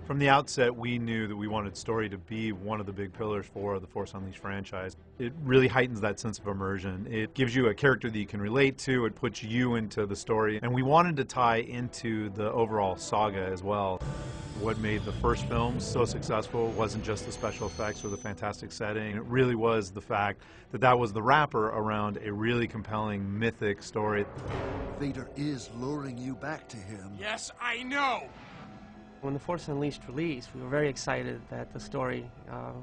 From the outset, we knew that we wanted story to be one of the big pillars for the Force Unleashed franchise. It really heightens that sense of immersion. It gives you a character that you can relate to, it puts you into the story, and we wanted to tie into the overall saga as well. What made the first film so successful wasn't just the special effects or the fantastic setting. It really was the fact that that was the wrapper around a really compelling, mythic story. Vader is luring you back to him. Yes, I know! When The Force Unleashed released, we were very excited that the story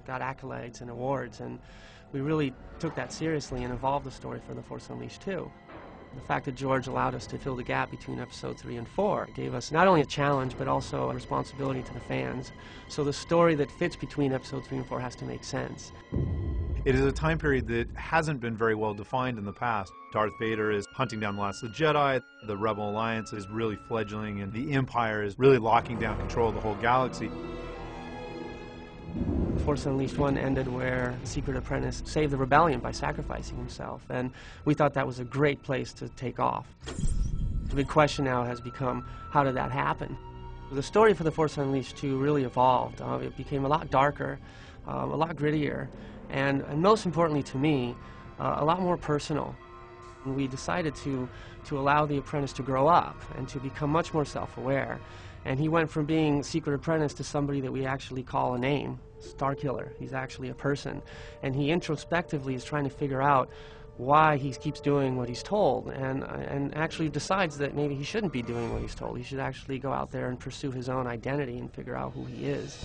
got accolades and awards, and we really took that seriously and evolved the story for The Force Unleashed 2. The fact that George allowed us to fill the gap between Episode 3 and 4 gave us not only a challenge, but also a responsibility to the fans. So the story that fits between Episode 3 and 4 has to make sense. It is a time period that hasn't been very well defined in the past. Darth Vader is hunting down the last of the Jedi, the Rebel Alliance is really fledgling, and the Empire is really locking down control of the whole galaxy. Force Unleashed 1 ended where Secret Apprentice saved the rebellion by sacrificing himself, and we thought that was a great place to take off. The big question now has become, how did that happen? The story for The Force Unleashed 2 really evolved. It became a lot darker, a lot grittier, and most importantly to me, a lot more personal. And we decided to allow the apprentice to grow up and to become much more self-aware. And he went from being Secret Apprentice to somebody that we actually call a name, Starkiller. He's actually a person. And he introspectively is trying to figure out why he keeps doing what he's told, and actually decides that maybe he shouldn't be doing what he's told. He should actually go out there and pursue his own identity and figure out who he is.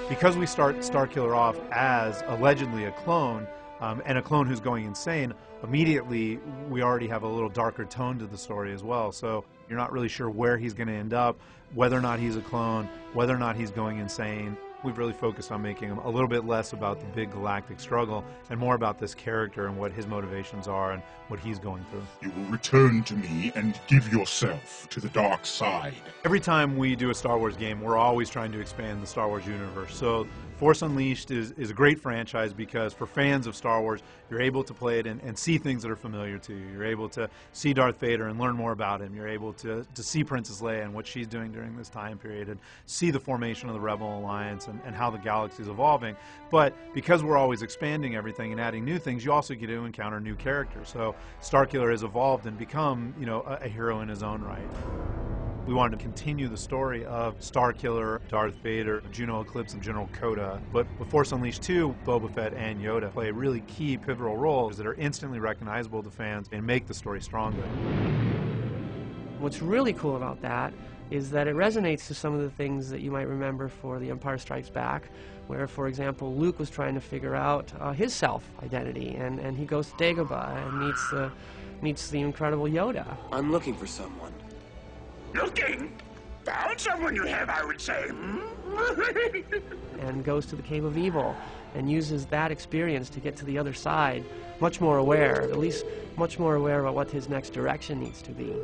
Because we start Starkiller off as allegedly a clone, and a clone who's going insane, immediately we already have a little darker tone to the story as well. So you're not really sure where he's going to end up, whether or not he's a clone, whether or not he's going insane. We've really focused on making him a little bit less about the big galactic struggle and more about this character and what his motivations are and what he's going through. You will return to me and give yourself to the dark side. Every time we do a Star Wars game, we're always trying to expand the Star Wars universe. So Force Unleashed is a great franchise because for fans of Star Wars, you're able to play it and see things that are familiar to you. You're able to see Darth Vader and learn more about him. You're able to see Princess Leia and what she's doing during this time period and see the formation of the Rebel Alliance and how the galaxy is evolving. But because we're always expanding everything and adding new things, you also get to encounter new characters. So Starkiller has evolved and become, a hero in his own right. We wanted to continue the story of Starkiller, Darth Vader, Juno Eclipse, and General Kota. But with Force Unleashed 2, Boba Fett and Yoda play really key pivotal roles that are instantly recognizable to fans and make the story stronger. What's really cool about that is that it resonates to some of the things that you might remember for The Empire Strikes Back, where, for example, Luke was trying to figure out his self-identity, and he goes to Dagobah and meets the incredible Yoda. I'm looking for someone. Looking? Found someone you have, I would say. And goes to the Cave of Evil and uses that experience to get to the other side, much more aware, at least much more aware about what his next direction needs to be.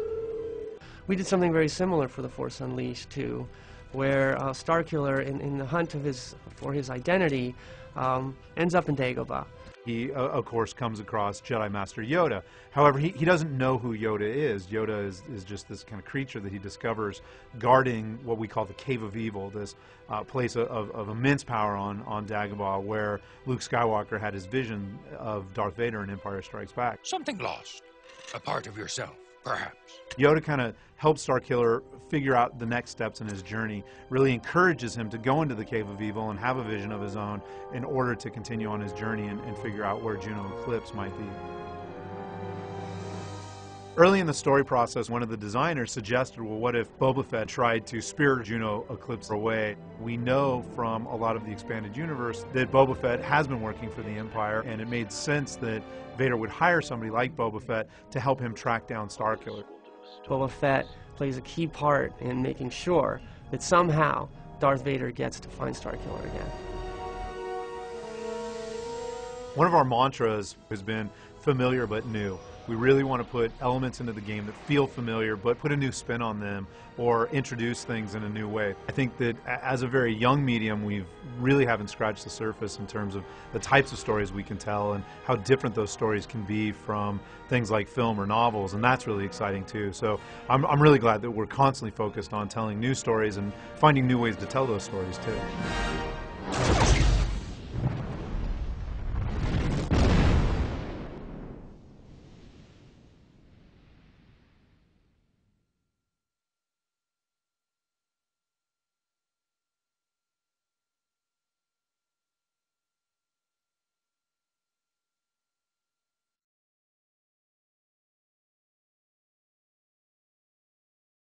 We did something very similar for The Force Unleashed 2, where Starkiller, in the hunt for his identity, ends up in Dagobah. He, of course, comes across Jedi Master Yoda. However, he doesn't know who Yoda is. Yoda is just this kind of creature that he discovers guarding what we call the Cave of Evil, this place of immense power on Dagobah, where Luke Skywalker had his vision of Darth Vader in Empire Strikes Back. Something lost. A part of yourself, perhaps. Yoda kind of helps Starkiller figure out the next steps in his journey, really encourages him to go into the Cave of Evil and have a vision of his own in order to continue on his journey and figure out where Juno Eclipse might be. Early in the story process, one of the designers suggested, well, what if Boba Fett tried to spirit Juno Eclipse away? We know from a lot of the expanded universe that Boba Fett has been working for the Empire, and it made sense that Vader would hire somebody like Boba Fett to help him track down Starkiller. Boba Fett plays a key part in making sure that somehow Darth Vader gets to find Starkiller again. One of our mantras has been familiar but new. We really want to put elements into the game that feel familiar, but put a new spin on them or introduce things in a new way. I think that as a very young medium, we really haven't scratched the surface in terms of the types of stories we can tell and how different those stories can be from things like film or novels, and that's really exciting too. So I'm really glad that we're constantly focused on telling new stories and finding new ways to tell those stories too.